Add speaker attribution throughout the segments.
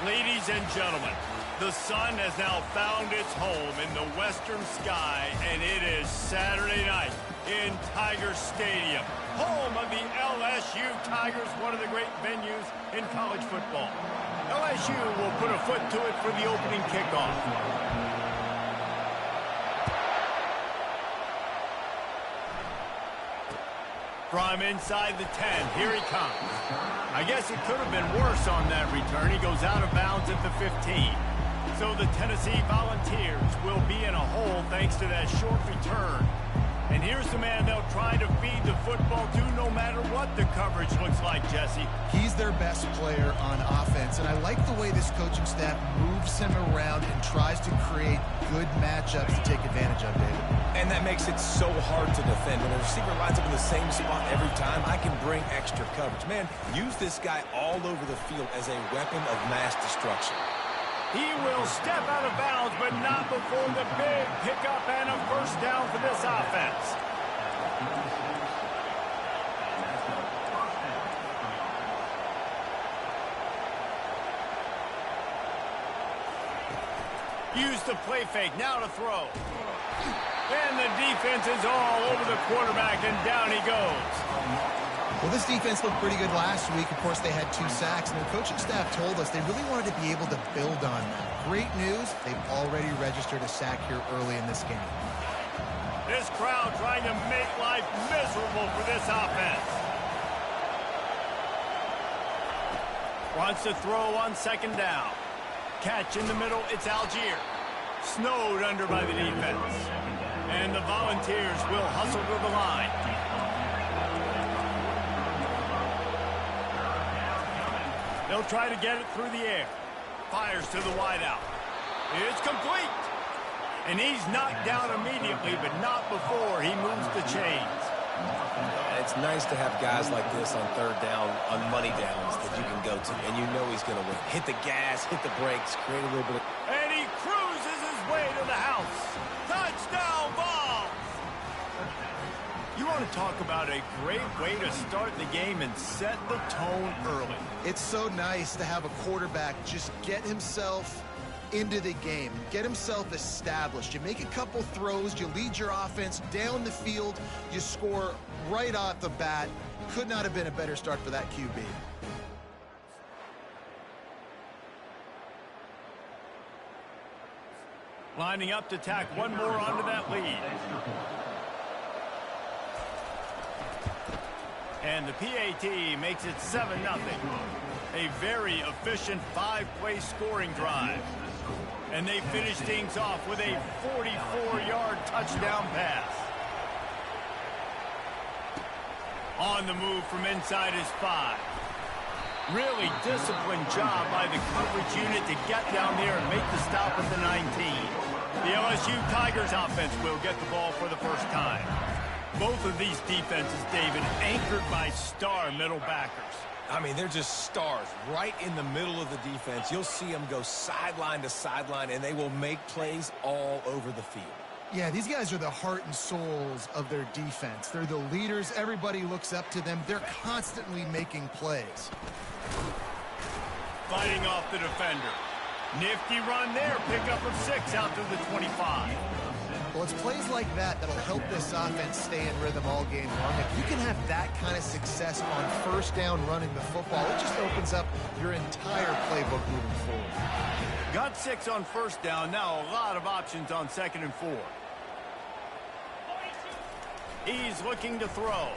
Speaker 1: Ladies and gentlemen, the sun has now found its home in the western sky, and it is Saturday night in Tiger Stadium, home of the LSU Tigers, one of the great venues in college football. LSU will put a foot to it for the opening kickoff. From inside the 10, here he comes. I guess it could have been worse on that return. He goes out of bounds at the 15. So the Tennessee Volunteers will be in a hole thanks to that short return. And here's the man they'll try to feed the football to no matter what the coverage looks like, Jesse.
Speaker 2: He's their best player on offense, and I like the way this coaching staff moves him around and tries to create good matchups to take advantage of, David.
Speaker 3: And that makes it so hard to defend. When the receiver lines up in the same spot every time, I can bring extra coverage. Man, use this guy all over the field as a weapon of mass destruction.
Speaker 1: He will step out of bounds, but not before the big pickup and a first down for this offense. Use the play fake, now to throw. And the defense is all over the quarterback, and down he goes.
Speaker 2: Well, this defense looked pretty good last week. Of course, they had 2 sacks, and their coaching staff told us they really wanted to be able to build on that. Great news, they've already registered a sack here early in this game.
Speaker 1: This crowd trying to make life miserable for this offense. Wants to throw on second down. Catch in the middle, it's Algier. Snowed under by the defense. And the Volunteers will hustle to the line. They'll try to get it through the air. Fires to the wideout. It's complete. And he's knocked down immediately, but not before he moves the chains.
Speaker 3: It's nice to have guys like this on third down, on money downs that you can go to, and you know he's going to win. Hit the gas, hit the brakes, create a little bit of...
Speaker 1: And he cruises his way to the house. Touchdown ball! You want to talk about a great way to start the game and set the tone early.
Speaker 2: It's so nice to have a quarterback just get himself into the game, get himself established. You make a couple throws, you lead your offense down the field, you score right off the bat. Could not have been a better start for that QB.
Speaker 1: Lining up to tack one more onto that lead. And the PAT makes it 7-0. A very efficient 5-play scoring drive. And they finish things off with a 44-yard touchdown pass. On the move from inside his 5. Really disciplined job by the coverage unit to get down there and make the stop at the 19. The LSU Tigers offense will get the ball for the first time. Both of these defenses, David, anchored by star middle backers.
Speaker 3: I mean, they're just stars right in the middle of the defense. You'll see them go sideline to sideline, and they will make plays all over the field.
Speaker 2: Yeah, these guys are the heart and souls of their defense. They're the leaders. Everybody looks up to them. They're constantly making plays.
Speaker 1: Fighting off the defender. Nifty run there. Pickup of 6 out to the 25.
Speaker 2: Well, it's plays like that that'll help this offense stay in rhythm all game long. If you can have that kind of success on first down running the football, it just opens up your entire playbook moving forward.
Speaker 1: Got 6 on first down. Now a lot of options on 2nd and 4. He's looking to throw.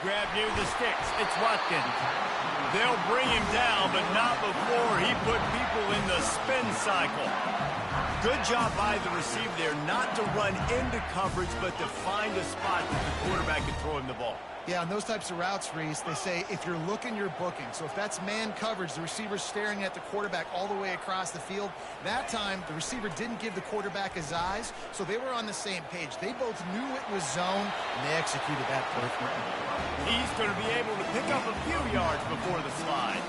Speaker 1: Grab near the sticks. It's Watkins. They'll bring him down, but not before he put people in the spin cycle. Good job by the receiver there not to run into coverage, but to find a spot that the quarterback can throw him the ball.
Speaker 2: Yeah, on those types of routes, Reese, they say if you're looking, you're booking. So if that's man coverage, the receiver's staring at the quarterback all the way across the field. That time, the receiver didn't give the quarterback his eyes, so they were on the same page. They both knew it was zone, and they executed that perfectly.
Speaker 1: He's going to be able to pick up a few yards before the slide.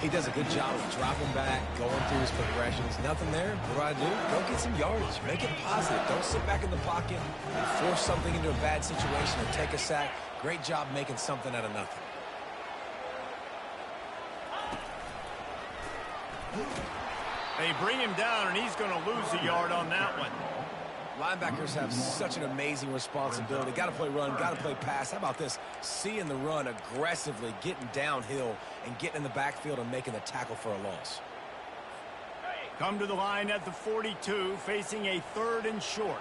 Speaker 3: He does a good job of dropping back, going through his progressions. Nothing there. What do? Go get some yardage. Make it positive. Don't sit back in the pocket and force something into a bad situation or take a sack. Great job making something out of nothing.
Speaker 1: They bring him down, and he's going to lose a yard on that one.
Speaker 3: Linebackers have such an amazing responsibility. Got to play run, got to play pass. How about this? Seeing the run aggressively, getting downhill, and getting in the backfield and making the tackle for a loss.
Speaker 1: Come to the line at the 42, facing a 3rd and short.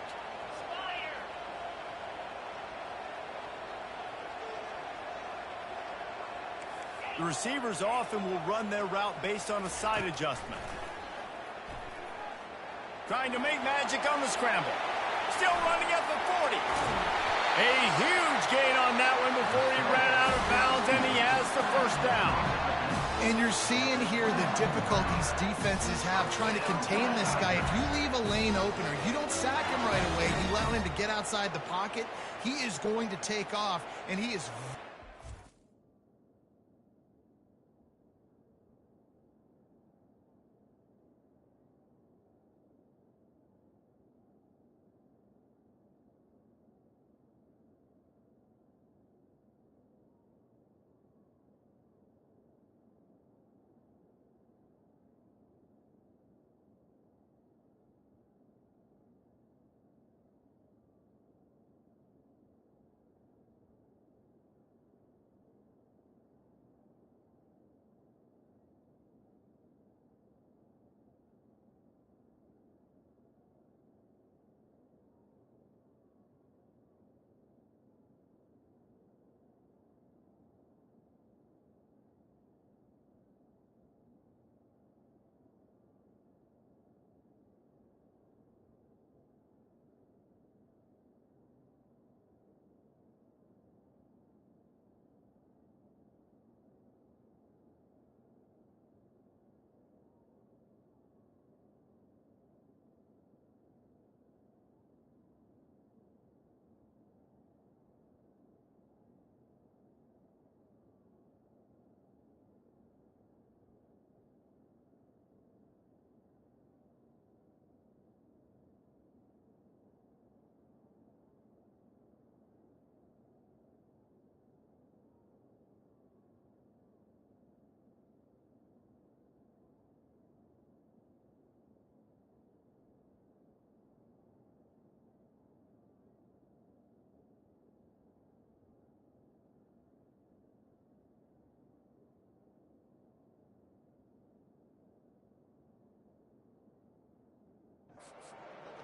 Speaker 1: The receivers often will run their route based on a side adjustment. Trying to make magic on the scramble. Still running at the 40. A huge gain on that one before he ran out of bounds, and he has the 1st down.
Speaker 2: And you're seeing here the difficulties defenses have trying to contain this guy. If you leave a lane open or you don't sack him right away, you allow him to get outside the pocket, he is going to take off, and he is...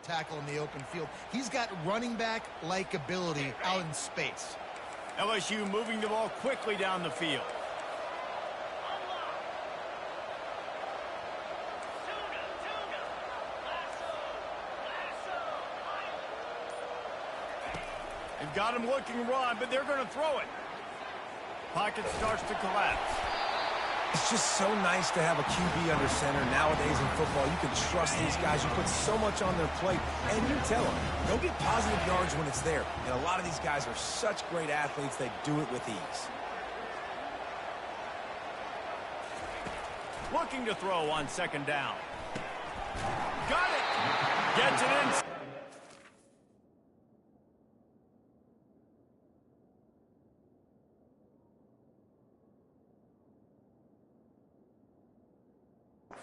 Speaker 2: tackle in the open field. He's got running back-like ability out in space.
Speaker 1: LSU moving the ball quickly down the field. They've got him looking run, but they're going to throw it. Pocket starts to collapse.
Speaker 3: It's just so nice to have a QB under center. Nowadays in football, you can trust these guys. You put so much on their plate, and you tell them, go get positive yards when it's there. And a lot of these guys are such great athletes, they do it with ease.
Speaker 1: Looking to throw on 2nd down. Got it! Gets it in.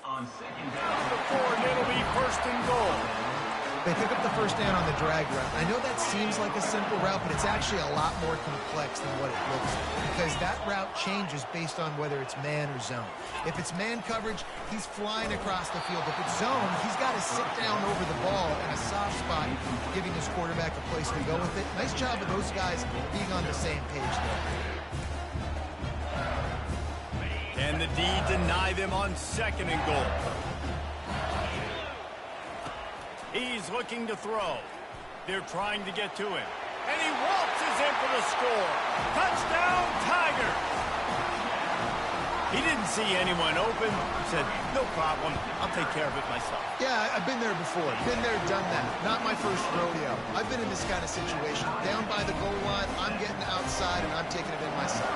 Speaker 1: On 2nd down. It'll be 1st and goal.
Speaker 2: They pick up the 1st down on the drag route. I know that seems like a simple route, but it's actually a lot more complex than what it looks like, because that route changes based on whether it's man or zone. If it's man coverage, he's flying across the field. If it's zone, he's got to sit down over the ball in a soft spot, giving his quarterback a place to go with it. Nice job of those guys being on the same page there.
Speaker 1: And the D deny them on 2nd and goal. He's looking to throw. They're trying to get to him. And he waltzes in for the score. Touchdown, Tiger! He didn't see anyone open. Said, no problem. I'll take care of it myself.
Speaker 2: Yeah, I've been there before. Been there, done that. Not my first rodeo. I've been in this kind of situation. Down by the goal line, I'm getting outside, and I'm taking it in myself.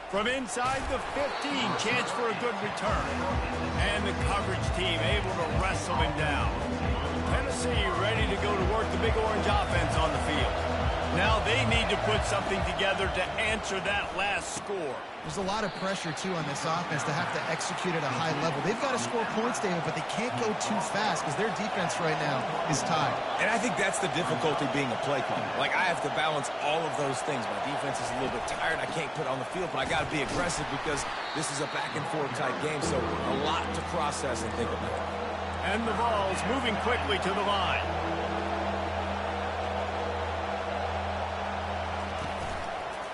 Speaker 1: From inside the 15, chance for a good return. And the coverage team able to wrestle him down. Tennessee ready to go to work the Big Orange offense on the field. Now they need to put something together to answer that last score.
Speaker 2: There's a lot of pressure, too, on this offense to have to execute at a high level. They've got to score points, David, but they can't go too fast because their defense right now is tied.
Speaker 3: And I think that's the difficulty being a play caller. Like, I have to balance all of those things. My defense is a little bit tired. I can't put it on the field, but I got to be aggressive because this is a back-and-forth type game, so a lot to process and think about.
Speaker 1: And the ball's moving quickly to the line.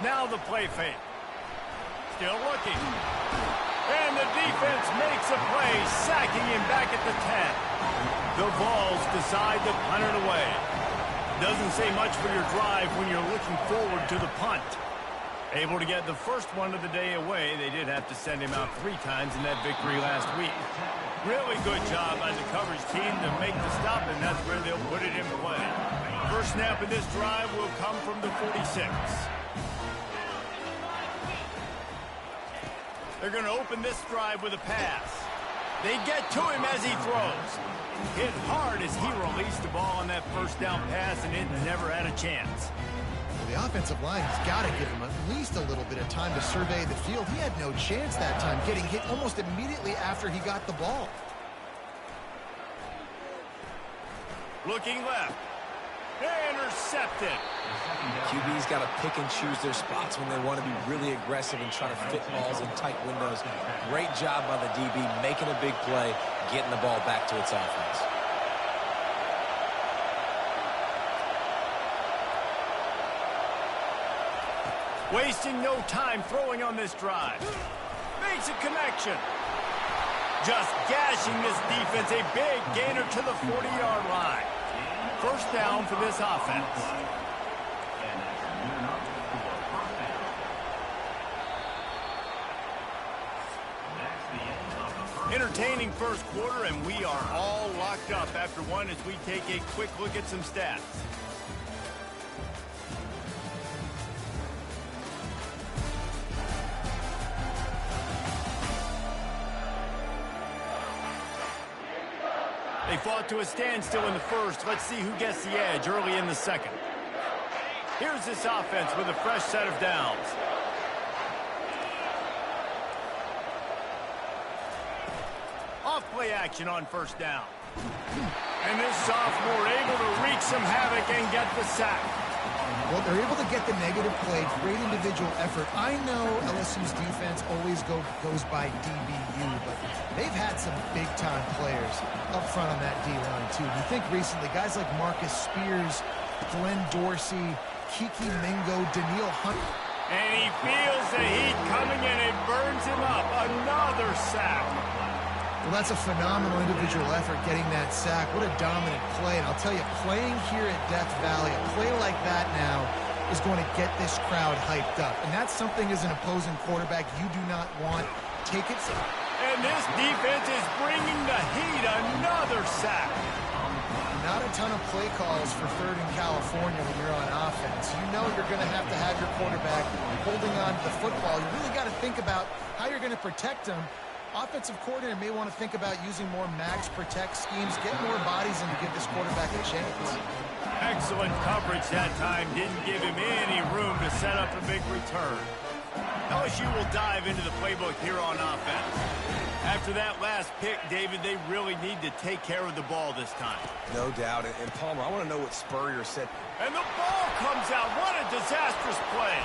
Speaker 1: Now the play fake. Still looking. And the defense makes a play, sacking him back at the 10. The Vols decide to punt it away. Doesn't say much for your drive when you're looking forward to the punt. Able to get the first one of the day away. They did have to send him out 3 times in that victory last week. Really good job by the coverage team to make the stop, and that's where they'll put it in play. First snap of this drive will come from the 46. They're going to open this drive with a pass. They get to him as he throws. Hit hard as he released the ball on that first down pass, and it never had a chance.
Speaker 2: Well, the offensive line has got to give him at least a little bit of time to survey the field. He had no chance that time, getting hit almost immediately after he got the ball.
Speaker 1: Looking left. Intercepted.
Speaker 3: QB's got to pick and choose their spots when they want to be really aggressive and try to fit balls in tight windows. Great job by the DB making a big play, getting the ball back to its offense.
Speaker 1: Wasting no time throwing on this drive. Makes a connection. Just gashing this defense, a big gainer to the 40-yard line. First down for this offense. Entertaining first quarter, and we are all locked up after one as we take a quick look at some stats. They fought to a standstill in the first. Let's see who gets the edge early in the second. Here's this offense with a fresh set of downs. Off play action on first down. And this sophomore able to wreak some havoc and get the sack.
Speaker 2: Well, they're able to get the negative play, great individual effort. I know LSU's defense always goes by DBU, but they've had some big-time players up front on that D-line, too. You think recently, guys like Marcus Spears, Glenn Dorsey, Kiki Mingo, Daniil Hunt.
Speaker 1: And he feels the heat coming, and it burns him up. Another sack.
Speaker 2: Well, that's a phenomenal individual effort getting that sack. What a dominant play. And I'll tell you, playing here at Death Valley, a play like that now is going to get this crowd hyped up. And that's something as an opposing quarterback you do not want. Take it.
Speaker 1: And this defense is bringing the heat. Another sack.
Speaker 2: Not a ton of play calls for third in California when you're on offense. You know you're going to have your quarterback holding on to the football. You really got to think about how you're going to protect him. Offensive coordinator may want to think about using more max protect schemes, get more bodies in to give this quarterback a chance.
Speaker 1: Excellent coverage that time. Didn't give him any room to set up a big return. LSU will dive into the playbook here on offense. After that last pick, David, they really need to take care of the ball this time.
Speaker 3: No doubt. And Palmer, I want to know what Spurrier said.
Speaker 1: And the ball comes out. What a disastrous play.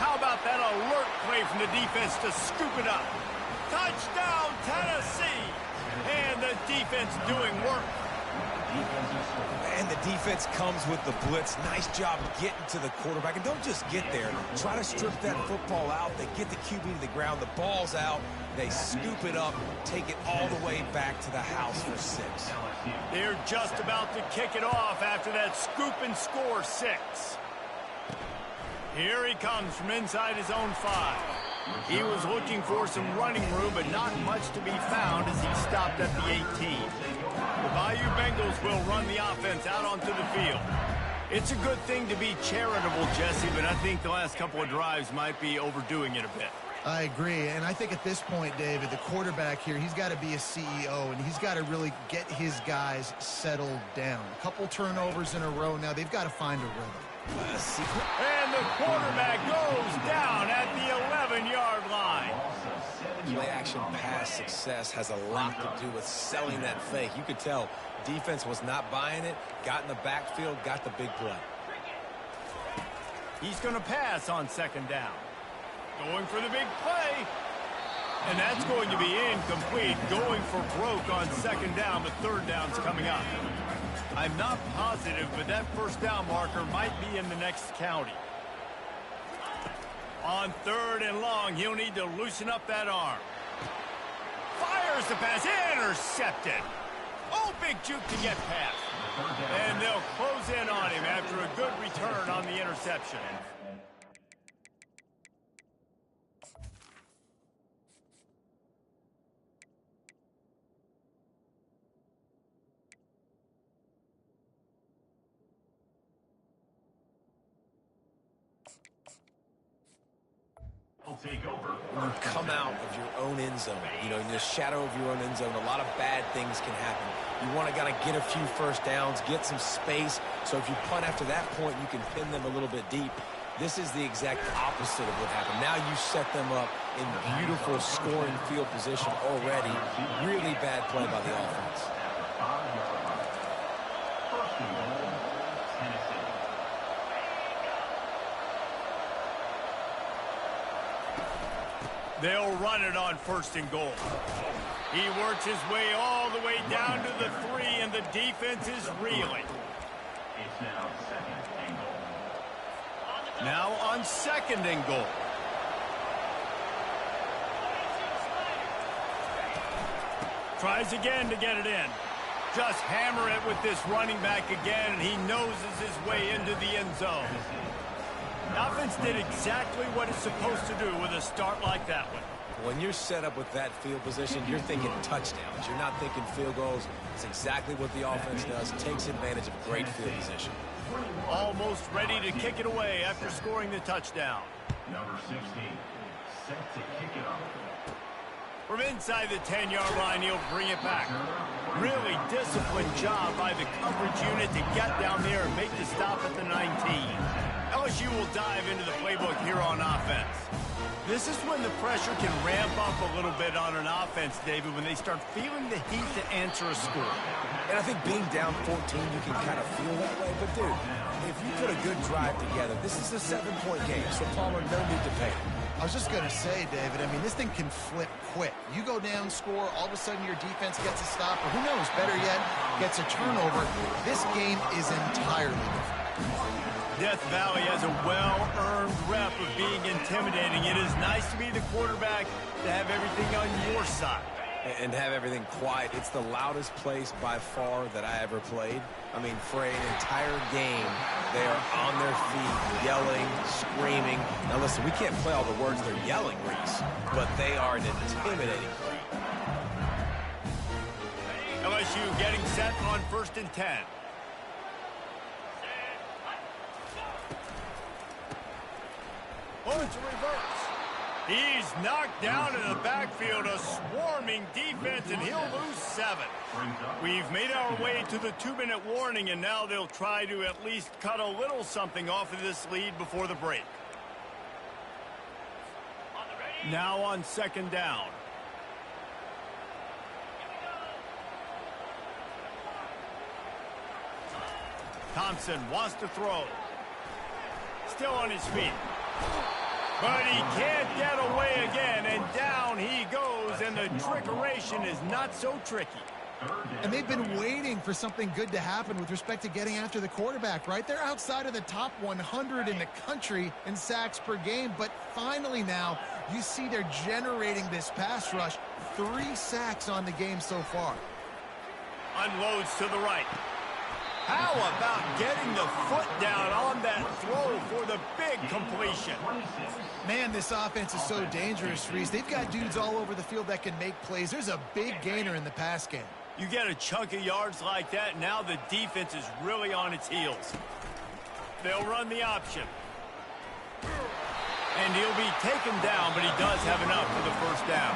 Speaker 1: How about that alert play from the defense to scoop it up? Touchdown, Tennessee! And the defense doing work.
Speaker 3: And the defense comes with the blitz. Nice job getting to the quarterback. And don't just get there. Try to strip that football out. They get the QB to the ground. The ball's out. They scoop it up, take it all the way back to the house for 6.
Speaker 1: They're just about to kick it off after that scoop and score 6. Here he comes from inside his own 5. He was looking for some running room, but not much to be found as he stopped at the 18. The Bayou Bengals will run the offense out onto the field. It's a good thing to be charitable, Jesse, but I think the last couple of drives might be overdoing it a bit.
Speaker 2: I agree, and I think at this point, David, the quarterback here, he's got to be a CEO, and he's got to really get his guys settled down. A couple turnovers in a row now. They've got to find a rhythm.
Speaker 1: And the quarterback goes down at the 11-yard line.
Speaker 3: Play action pass success has a lot to do with selling that fake. You could tell defense was not buying it, got in the backfield, got the big play.
Speaker 1: He's going to pass on second down. Going for the big play. And that's going to be incomplete. Going for broke on second down, but third down's coming up. I'm not positive, but that first down marker might be in the next county. On third and long, he'll need to loosen up that arm. Fires the pass, intercepted. Oh, big juke to get past. And they'll close in on him after a good return on the interception.
Speaker 3: When you come out of your own end zone, in the shadow of your own end zone, a lot of bad things can happen. You want to kind of get a few first downs, get some space, so if you punt after that point, you can pin them a little bit deep. This is the exact opposite of what happened. Now you set them up in beautiful scoring field position already. Really bad play by the offense.
Speaker 1: They'll run it on first and goal. He works his way all the way down to the 3, and the defense is reeling.
Speaker 4: It's now second and goal.
Speaker 1: Now on second and goal. Tries again to get it in. Just hammer it with this running back again, and he noses his way into the end zone. The offense did exactly what it's supposed to do with a start like that one.
Speaker 3: When you're set up with that field position, you're thinking touchdowns. You're not thinking field goals. It's exactly what the offense does. Takes advantage of great field position.
Speaker 1: Almost ready to kick it away after scoring the touchdown.
Speaker 4: Number 16, set to kick it off.
Speaker 1: From inside the 10-yard line, he'll bring it back. Really disciplined job by the coverage unit to get down there and make the stop at the 19. LSU will dive into the playbook here on offense. This is when the pressure can ramp up a little bit on an offense, David, when they start feeling the heat to answer a score.
Speaker 3: And I think being down 14, you can kind of feel that way. But, dude, if you put a good drive together, this is a 7-point game, so Palmer, no need to pay.
Speaker 2: I was just going to say, David, I mean, this thing can flip quick. You go down, score, all of a sudden your defense gets a stop, or who knows, better yet, gets a turnover. This game is entirely different.
Speaker 1: Death Valley has a well-earned rep of being intimidating. It is nice to be the quarterback, to have everything on your side.
Speaker 3: And have everything quiet. It's the loudest place by far that I ever played. I mean, for an entire game, they are on their feet, yelling, screaming. Now, listen, we can't play all the words they're yelling, Reese, but they are an intimidating crowd.
Speaker 1: LSU getting set on 1st and 10. Oh, it's a reverse. He's knocked down in the backfield, a swarming defense, and he'll lose 7. We've made our way to the 2-minute warning, and now they'll try to at least cut a little something off of this lead before the break. Now on 2nd down. Thompson wants to throw. Still on his feet. But he can't get away again, and down he goes, and the trickeration is not so tricky.
Speaker 2: And they've been waiting for something good to happen with respect to getting after the quarterback, right? They're outside of the top 100 in the country in sacks per game, but finally now you see they're generating this pass rush. 3 sacks on the game so far.
Speaker 1: Unloads to the right. How about getting the foot down on that throw for the big completion?
Speaker 2: Man, this offense is so dangerous, Reese. They've got dudes all over the field that can make plays. There's a big gainer in the pass game.
Speaker 1: You get a chunk of yards like that, now the defense is really on its heels. They'll run the option. And he'll be taken down, but he does have enough for the first down.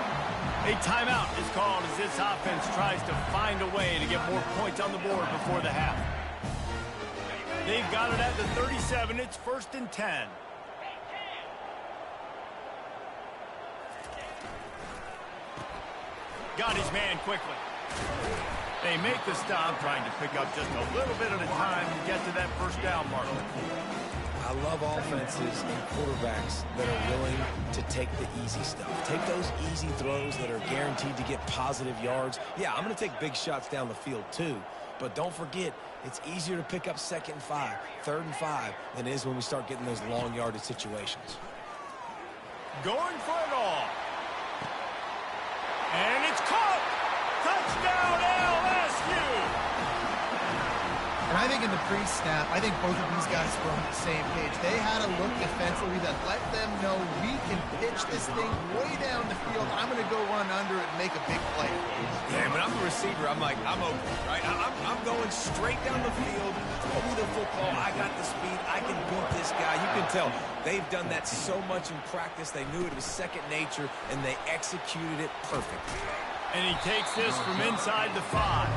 Speaker 1: A timeout is called as this offense tries to find a way to get more points on the board before the half. They've got it at the 37. It's 1st and 10. Got his man quickly. They make the stop, trying to pick up just a little bit at a time to get to that first down marker.
Speaker 3: I love offenses and quarterbacks that are willing to take the easy stuff. Take those easy throws that are guaranteed to get positive yards. Yeah, I'm going to take big shots down the field too. But don't forget, it's easier to pick up 2nd and 5, 3rd and 5 than it is when we start getting those long yardage situations.
Speaker 1: Going for it all. And it's caught. Touchdown, LSU.
Speaker 2: And I think in the pre-snap, I think both of these guys were on the same page. They had a look defensively that let them know we can pitch this thing way down the field. I'm going to go run under it and make a big play.
Speaker 3: Yeah, when I'm a receiver, I'm like, I'm open, right? I'm going straight down the field, throw me the football. I got the speed. I can beat this guy. You can tell they've done that so much in practice. They knew it was second nature, and they executed it perfectly.
Speaker 1: And he takes this from inside the 5.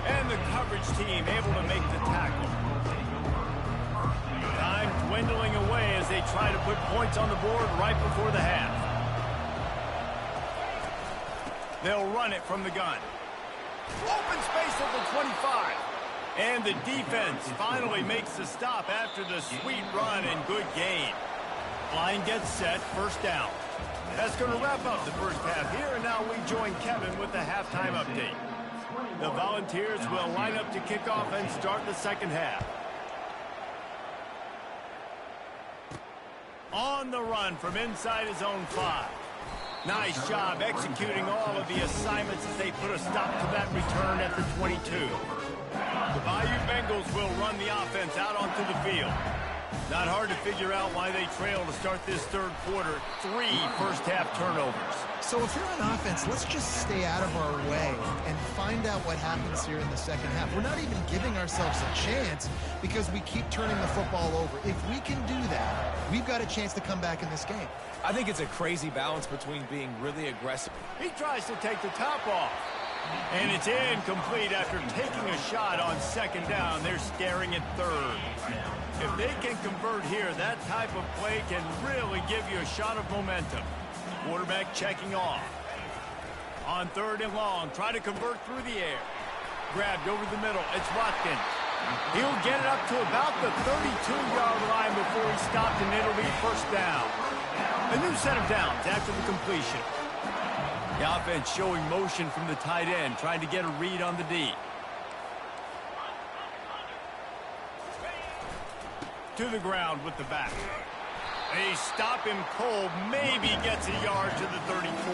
Speaker 1: And the coverage team able to make the tackle. Time dwindling away as they try to put points on the board right before the half. They'll run it from the gun. Open space at the 25. And the defense finally makes the stop after the sweet run and good gain. Line gets set, 1st down. That's going to wrap up the first half here, and now we join Kevin with the halftime update. The Volunteers will line up to kick off and start the second half. On the run from inside his own 5. Nice job executing all of the assignments as they put a stop to that return at the 22. The Bayou Bengals will run the offense out onto the field. Not hard to figure out why they trail to start this 3rd quarter. 3 first-half turnovers.
Speaker 2: So if you're on offense, let's just stay out of our way and find out what happens here in the second half. We're not even giving ourselves a chance because we keep turning the football over. If we can do that, we've got a chance to come back in this game.
Speaker 3: I think it's a crazy balance between being really aggressive.
Speaker 1: He tries to take the top off. And it's incomplete after taking a shot on 2nd down. They're staring at 3rd. If they can convert here, that type of play can really give you a shot of momentum. Quarterback checking off. On 3rd and long, try to convert through the air. Grabbed over the middle. It's Watkins. He'll get it up to about the 32-yard line before he stopped, and it'll be 1st down. A new set of downs after the completion. The offense showing motion from the tight end, trying to get a read on the D. To the ground with the back. They stop him cold, maybe gets a yard to the 34.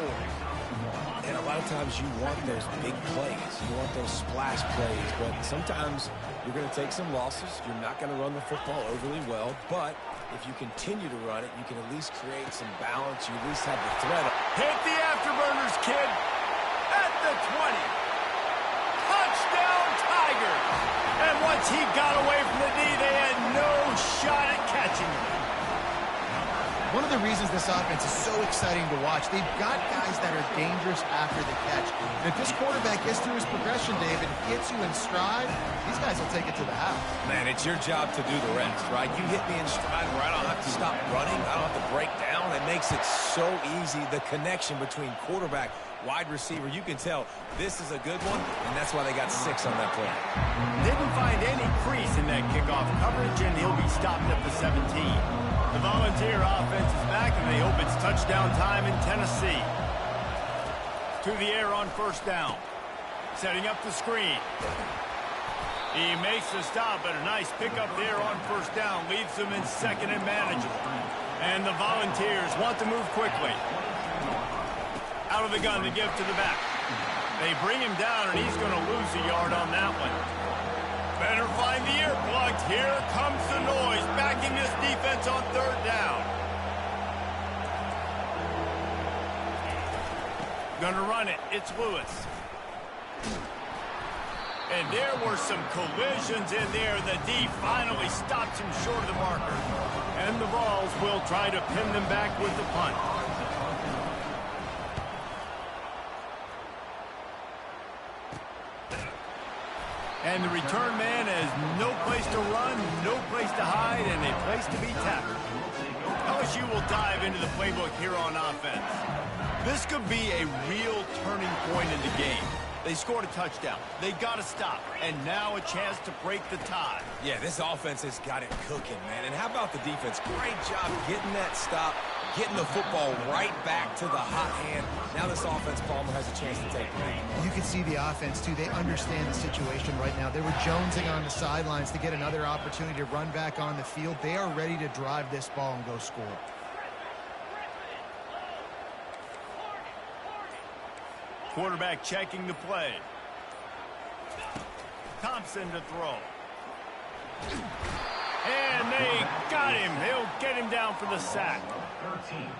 Speaker 3: And a lot of times you want those big plays. You want those splash plays, but sometimes you're going to take some losses. You're not going to run the football overly well, but if you continue to run it, you can at least create some balance. You at least have the threat.
Speaker 1: Hit the afterburners, kid. At the 20. Touchdown, Tigers. And once he got away from the knee, they had no shot at catching him.
Speaker 2: One of the reasons this offense is so exciting to watch, they've got guys that are dangerous after the catch. And if this quarterback gets through his progression, David, gets you in stride, these guys will take it to the house.
Speaker 3: Man, it's your job to do the rest, right? You hit me in stride where I don't have to stop running. I don't have to break down. It makes it so easy, the connection between quarterback, wide receiver. You can tell this is a good one, and that's why they got 6 on that play.
Speaker 1: Didn't find any crease in that kickoff coverage, and he'll be stopped at the 17. The Volunteer offense is back, and they hope it's touchdown time in Tennessee. To the air on 1st down. Setting up the screen. He makes the stop, but a nice pickup there on 1st down. Leaves them in 2nd and manageable. And the Volunteers want to move quickly. Out of the gun to give to the back. They bring him down, and he's going to lose a yard on that one. Better find the earplugs. Here comes the noise, backing this defense on 3rd down. Gonna run it. It's Lewis. And there were some collisions in there. The D finally stops him short of the marker. And the Vols will try to pin them back with the punt. And the return man has no place to run, no place to hide, and a place to be tackled. LSU will dive into the playbook here on offense. This could be a real turning point in the game. They scored a touchdown. They got to stop. And now a chance to break the tie.
Speaker 3: Yeah, this offense has got it cooking, man. And how about the defense? Great job getting that stop, getting the football right back to the hot hand. Now this offense, Palmer, has a chance to take it.
Speaker 2: You can see the offense, too. They understand the situation right now. They were jonesing on the sidelines to get another opportunity to run back on the field. They are ready to drive this ball and go score.
Speaker 1: Quarterback checking the play. Thompson to throw. And they got him. They'll get him down for the sack.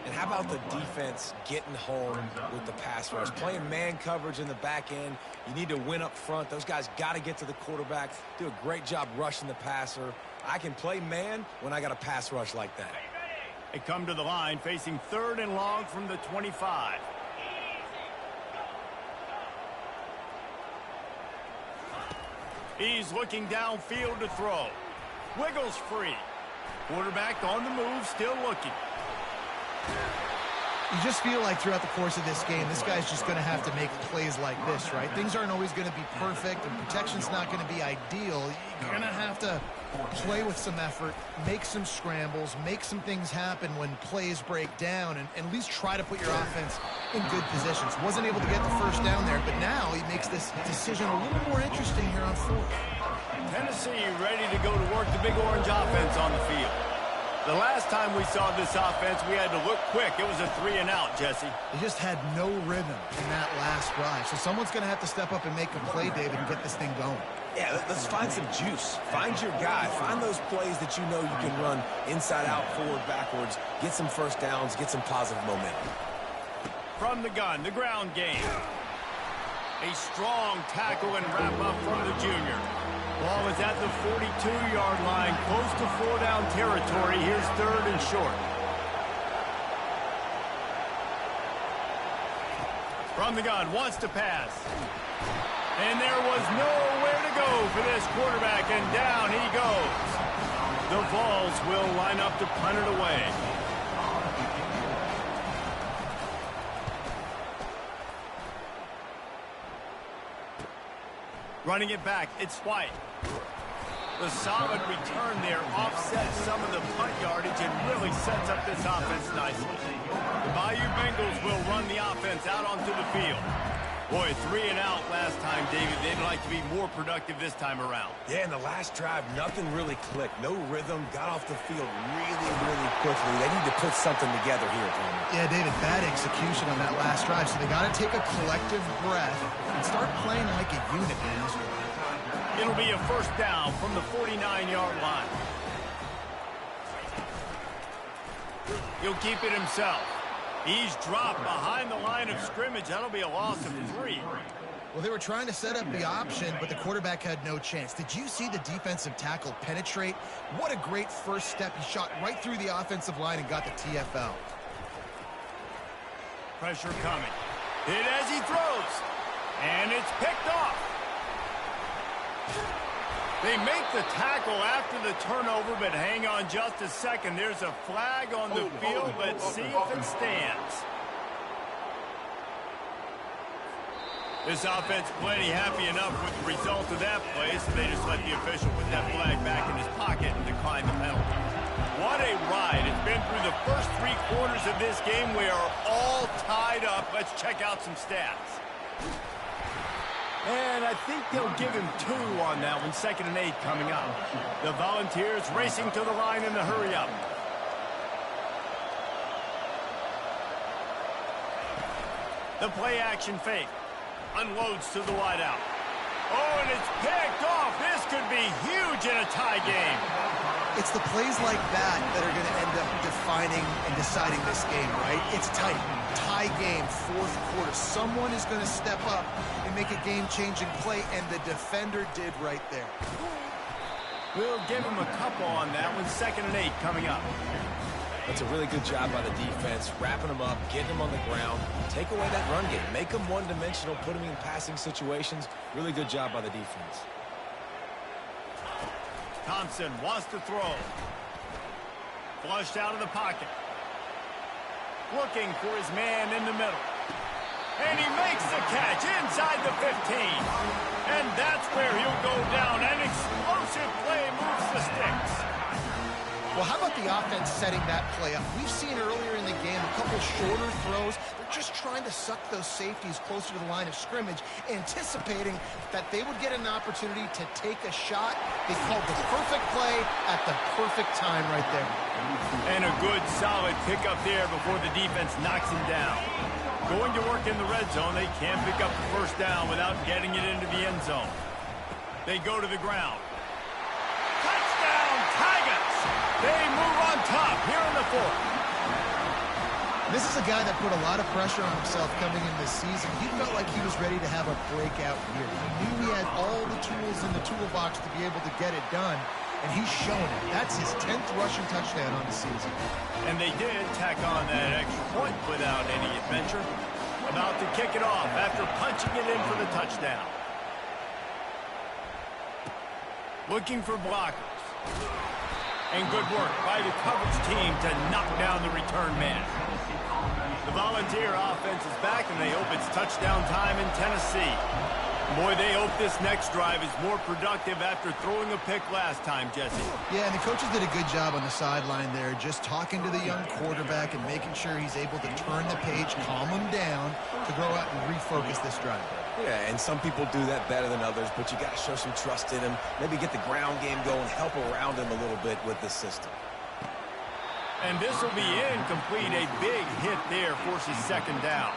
Speaker 3: And how about the defense getting home with the pass rush? Playing man coverage in the back end. You need to win up front. Those guys got to get to the quarterback. Do a great job rushing the passer. I can play man when I got a pass rush like that.
Speaker 1: They come to the line facing 3rd and long from the 25. He's looking downfield to throw. Wiggles free. Quarterback on the move, still looking.
Speaker 2: You just feel like throughout the course of this game, this guy's just going to have to make plays like this, right? Things aren't always going to be perfect, and protection's not going to be ideal. You're going to have to play with some effort, make some scrambles, make some things happen when plays break down, and at least try to put your offense in good positions. Wasn't able to get the first down there, but now he makes this decision a little more interesting here on 4th.
Speaker 1: Tennessee ready to go to work the Big Orange offense on the field. The last time we saw this offense, we had to look quick. It was a 3-and-out, Jesse.
Speaker 2: They just had no rhythm in that last drive. So someone's going to have to step up and make a play, David, and get this thing going.
Speaker 3: Yeah, let's find some juice. Find your guy. Find those plays that you know you can run inside out, forward, backwards. Get some first downs. Get some positive momentum.
Speaker 1: From the gun, the ground game. A strong tackle and wrap-up from the junior. Ball is at the 42-yard line, close to 4-down territory. Here's 3rd and short. From the gun, wants to pass. And there was nowhere to go for this quarterback, and down he goes. The Vols will line up to punt it away. Running it back, it's White. The solid return there offsets some of the punt yardage and really sets up this offense nicely. The Bayou Bengals will run the offense out onto the field. Boy, 3-and-out last time, David. They'd like to be more productive this time around.
Speaker 3: Yeah, in the last drive, nothing really clicked. No rhythm. Got off the field really quickly. They need to put something together here, Palmer.
Speaker 2: Yeah, David, bad execution on that last drive. So they got to take a collective breath and start playing like a unit, man.
Speaker 1: It'll be a 1st down from the 49-yard line. He'll keep it himself. He's dropped behind the line of scrimmage. That'll be a loss of 3.
Speaker 2: Well, they were trying to set up the option, but the quarterback had no chance. Did you see the defensive tackle penetrate? What a great first step. He shot right through the offensive line and got the TFL.
Speaker 1: Pressure coming. Hit as he throws. And it's picked off. They make the tackle after the turnover, but hang on just a second. There's a flag on the field. Let's see if it stands. This offense plenty happy enough with the result of that play, so they just let the official put that flag back in his pocket and decline the penalty. What a ride. It's been through the first 3 quarters of this game. We are all tied up. Let's check out some stats. And I think they'll give him 2 on that one. 2nd and 8 coming up. The Volunteers racing to the line in the hurry-up. The play-action fake. Unloads to the wideout. Oh, and it's picked off. This could be huge in a tie game.
Speaker 2: It's the plays like that that are going to end up defining and deciding this game, right? It's tight. Tie game, 4th quarter. Someone is going to step up and make a game-changing play, and the defender did right there.
Speaker 1: We'll give him a couple on that one. 2nd and 8 coming up.
Speaker 3: That's a really good job by the defense, wrapping them up, getting them on the ground. Take away that run game. Make them one-dimensional, put them in passing situations. Really good job by the defense.
Speaker 1: Thompson wants to throw. Flushed out of the pocket. Looking for his man in the middle. And he makes the catch inside the 15. And that's where he'll go down. An explosive play moves the sticks.
Speaker 2: Well, how about the offense setting that play up? We've seen earlier in the game a couple shorter throws. They're just trying to suck those safeties closer to the line of scrimmage, anticipating that they would get an opportunity to take a shot. They called the perfect play at the perfect time right there.
Speaker 1: And a good, solid pickup there before the defense knocks him down. Going to work in the red zone, they can't pick up the first down without getting it into the end zone. They go to the ground. Touchdown, Tigers! They move on top here in the fourth.
Speaker 2: This is a guy that put a lot of pressure on himself coming in this season. He felt like he was ready to have a breakout year. He knew he had all the tools in the toolbox to be able to get it done, and he's showing it. That's his 10th rushing touchdown on the season.
Speaker 1: And they did tack on that extra point without any adventure. About to kick it off after punching it in for the touchdown. Looking for blockers. And good work by the coverage team to knock down the return man. The Volunteer offense is back, and they hope it's touchdown time in Tennessee. Boy, they hope this next drive is more productive after throwing a pick last time, Jesse.
Speaker 2: Yeah, and the coaches did a good job on the sideline there, just talking to the young quarterback and making sure he's able to turn the page, calm him down, to go out and refocus this drive.
Speaker 3: Yeah, and some people do that better than others, but you got to show some trust in him. Maybe get the ground game going, help around him a little bit with this system.
Speaker 1: And this will be incomplete. A big hit there forces second down.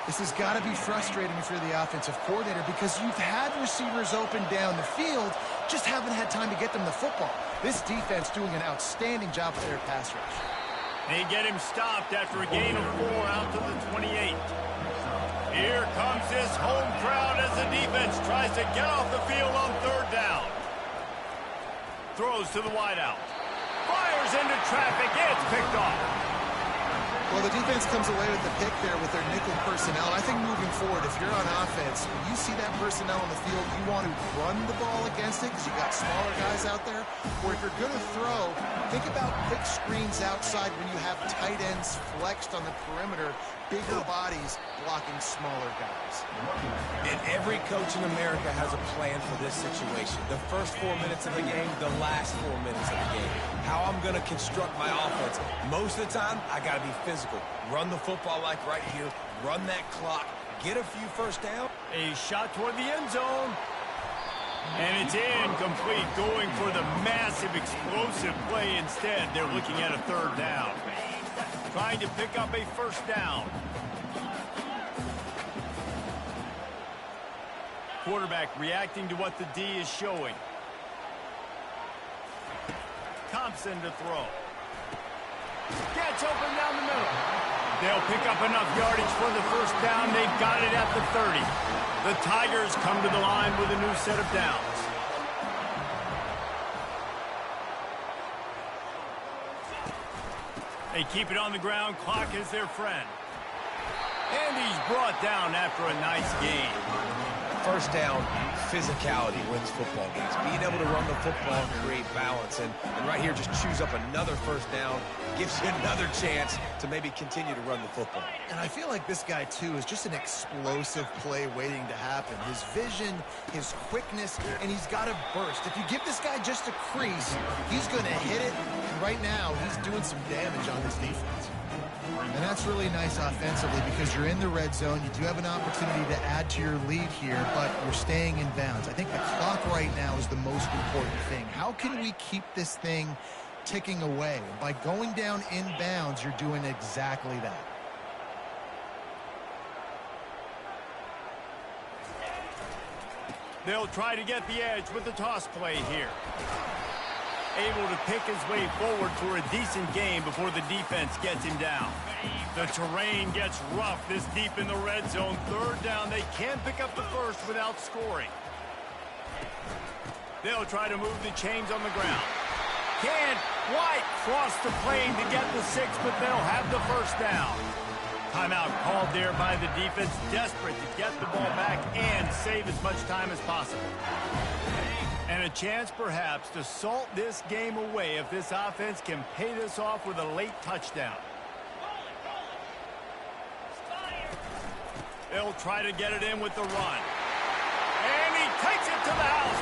Speaker 2: This has got to be frustrating if you're the offensive coordinator because you've had receivers open down the field, just haven't had time to get them the football. This defense doing an outstanding job with their pass rush.
Speaker 1: They get him stopped after a gain of 4 out to the 28. Here comes this home crowd as the defense tries to get off the field on third down. Throws to the wideout. Fires into traffic. It's picked off.
Speaker 2: Well, the defense comes away with the pick there with their nickel personnel. I think moving forward, if you're on offense, when you see that personnel on the field, you want to run the ball against it because you got smaller guys out there. Or if you're going to throw, think about quick screens outside when you have tight ends flexed on the perimeter, bigger bodies blocking smaller guys.
Speaker 3: And every coach in America has a plan for this situation. The first 4 minutes of the game, the last 4 minutes of the game. How I'm going to construct my offense. Most of the time, I got to be physical. Run the football like right here. Run that clock. Get a few first down.
Speaker 1: A shot toward the end zone. And it's incomplete, going for the massive explosive play instead. They're looking at a third down. Trying to pick up a first down. Quarterback reacting to what the D is showing. Thompson to throw. Gets open down the middle. They'll pick up enough yardage for the first down. They've got it at the 30. The Tigers come to the line with a new set of downs. They keep it on the ground. Clock is their friend. And he's brought down after a nice gain.
Speaker 3: First down, physicality wins football games. Being able to run the football and create balance. And right here, just choose up another first down. Gives you another chance to maybe continue to run the football.
Speaker 2: And I feel like this guy, too, is just an explosive play waiting to happen. His vision, his quickness, and he's got a burst. If you give this guy just a crease, he's going to hit it. And right now, he's doing some damage on this defense. And that's really nice offensively because you're in the red zone. You do have an opportunity to add to your lead here, but you're staying in bounds. I think the clock right now is the most important thing. How can we keep this thing ticking away? By going down in bounds, you're doing exactly that.
Speaker 1: They'll try to get the edge with the toss play here. Able to pick his way forward for a decent game before the defense gets him down. The terrain gets rough this deep in the red zone. Third down, they can't pick up the first without scoring. They'll try to move the chains on the ground. Can't quite cross the plane to get the 6, but they'll have the first down. Timeout called there by the defense, desperate to get the ball back and save as much time as possible. And a chance perhaps to salt this game away if this offense can pay this off with a late touchdown. They'll try to get it in with the run. And he takes it to the house.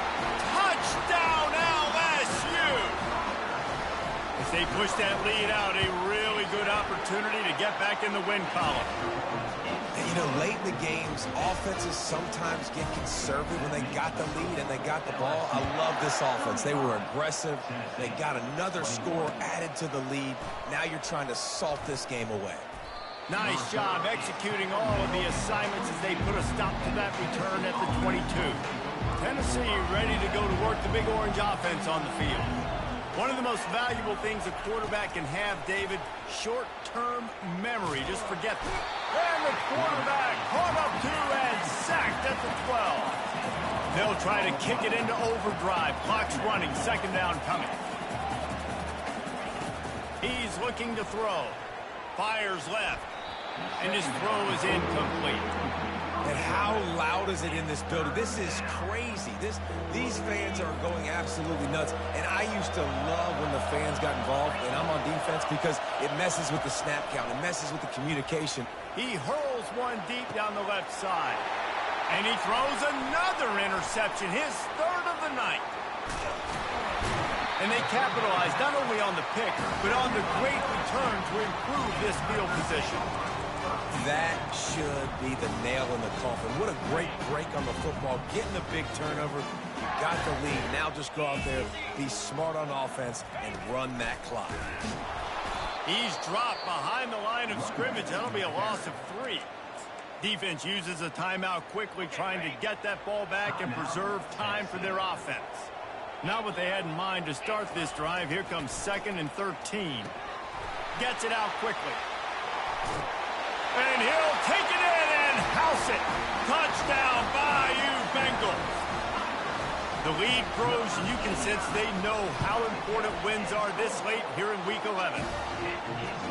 Speaker 1: Touchdown, LSU! As they push that lead out, a really good opportunity to get back in the win column.
Speaker 3: And, you know, late in the games, offenses sometimes get conservative when they got the lead and they got the ball. I love this offense. They were aggressive. They got another score added to the lead. Now you're trying to salt this game away.
Speaker 1: Nice job executing all of the assignments as they put a stop to that return at the 22. Tennessee ready to go to work the Big Orange offense on the field. One of the most valuable things a quarterback can have, David, short-term memory. Just forget that. And the quarterback caught up to and sacked at the 12. They'll try to kick it into overdrive. Clock's running, second down coming. He's looking to throw. Fires left. And his throw is incomplete.
Speaker 3: And how loud is it in this building? This is crazy. These fans are going absolutely nuts. And I used to love when the fans got involved, and I'm on defense, because it messes with the snap count. It messes with the communication.
Speaker 1: He hurls one deep down the left side. And he throws another interception, his third of the night. And they capitalized not only on the pick, but on the great return to improve this field position.
Speaker 3: That should be the nail in the coffin. What a great break on the football. Getting the big turnover. You got the lead. Now just go out there, be smart on offense, and run that clock.
Speaker 1: He's dropped behind the line of scrimmage. That'll be a loss of 3. Defense uses a timeout quickly, trying to get that ball back and preserve time for their offense. Not what they had in mind to start this drive. Here comes 2nd and 13. Gets it out quickly. And he'll take it in and house it. Touchdown, Bayou Bengals. The lead grows, and you can sense they know how important wins are this late here in Week 11.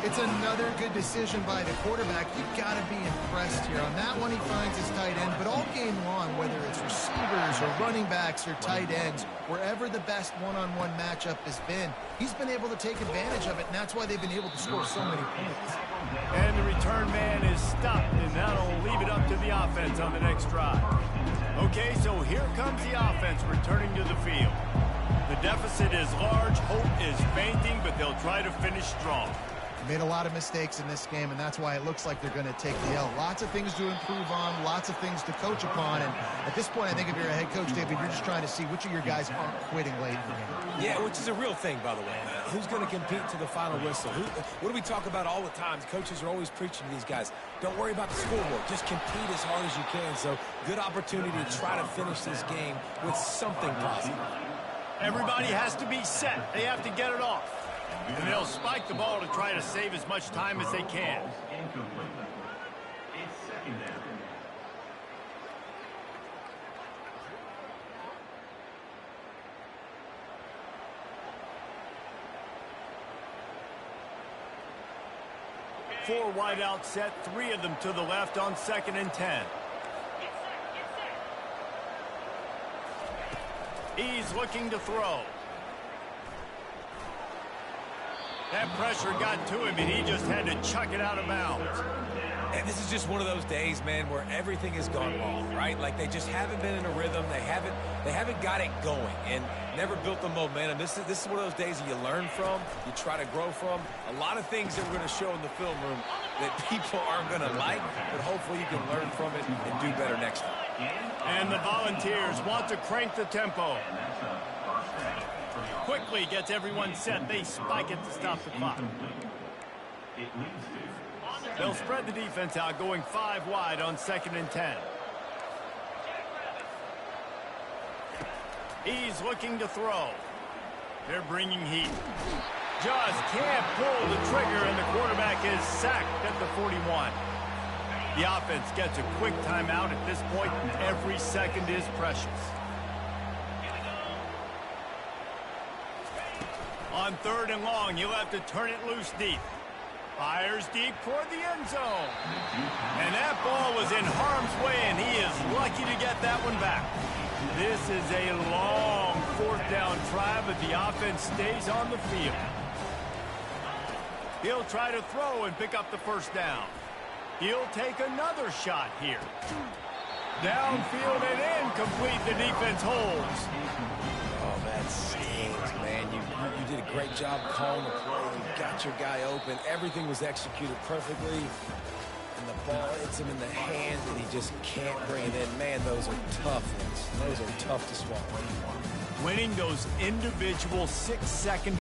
Speaker 2: It's another good decision by the quarterback. You've got to be impressed here. On that one, he finds his tight end, but all game long, whether it's receivers or running backs or tight ends, wherever the best one-on-one matchup has been, he's been able to take advantage of it, and that's why they've been able to score so many points.
Speaker 1: And the return man is stopped, and that'll leave it up to the offense on the next drive. Okay, so here comes the offense returning to the field. The deficit is large, hope is fainting, but they'll try to finish strong.
Speaker 2: Made a lot of mistakes in this game, and that's why it looks like they're going to take the L. Lots of things to improve on, lots of things to coach upon, and at this point, I think if you're a head coach, David, you're just trying to see which of your guys aren't quitting late in the game.
Speaker 3: Yeah, which is a real thing, by the way. Who's going to compete to the final whistle? What do we talk about all the time? Coaches are always preaching to these guys. Don't worry about the scoreboard. Just compete as hard as you can. So, good opportunity to try to finish this game with something positive.
Speaker 1: Everybody has to be set. They have to get it off. And they'll spike the ball to try to save as much time as they can.
Speaker 4: Incomplete. It's 2nd down.
Speaker 1: Four wide out set, 3 of them to the left on 2nd and 10. He's looking to throw. That pressure got to him, and he just had to chuck it out of bounds.
Speaker 3: And this is just one of those days, man, where everything has gone wrong, right? Like they just haven't been in a rhythm. They haven't got it going and never built the momentum. This is one of those days that you learn from, you try to grow from. A lot of things that we're going to show in the film room that people aren't going to like, but hopefully you can learn from it and do better next time.
Speaker 1: And the Volunteers want to crank the tempo. Quickly gets everyone set. They spike it to stop the clock. They'll spread the defense out, going 5 wide on 2nd and 10. He's looking to throw. They're bringing heat. Just can't pull the trigger, and the quarterback is sacked at the 41. The offense gets a quick timeout at this point. Every second is precious. On 3rd and long, you'll have to turn it loose deep. Fires deep toward the end zone. And that ball was in harm's way, and he is lucky to get that one back. This is a long fourth down try, but the offense stays on the field. He'll try to throw and pick up the first down. He'll take another shot here. Downfield and incomplete. The defense holds.
Speaker 3: Oh, that stings, man. You did a great job calling the play. You got your guy open. Everything was executed perfectly. And the ball hits him in the hands, and he just can't bring it in. Man, those are tough ones. Those are tough to swallow.
Speaker 1: Winning those individual 6-second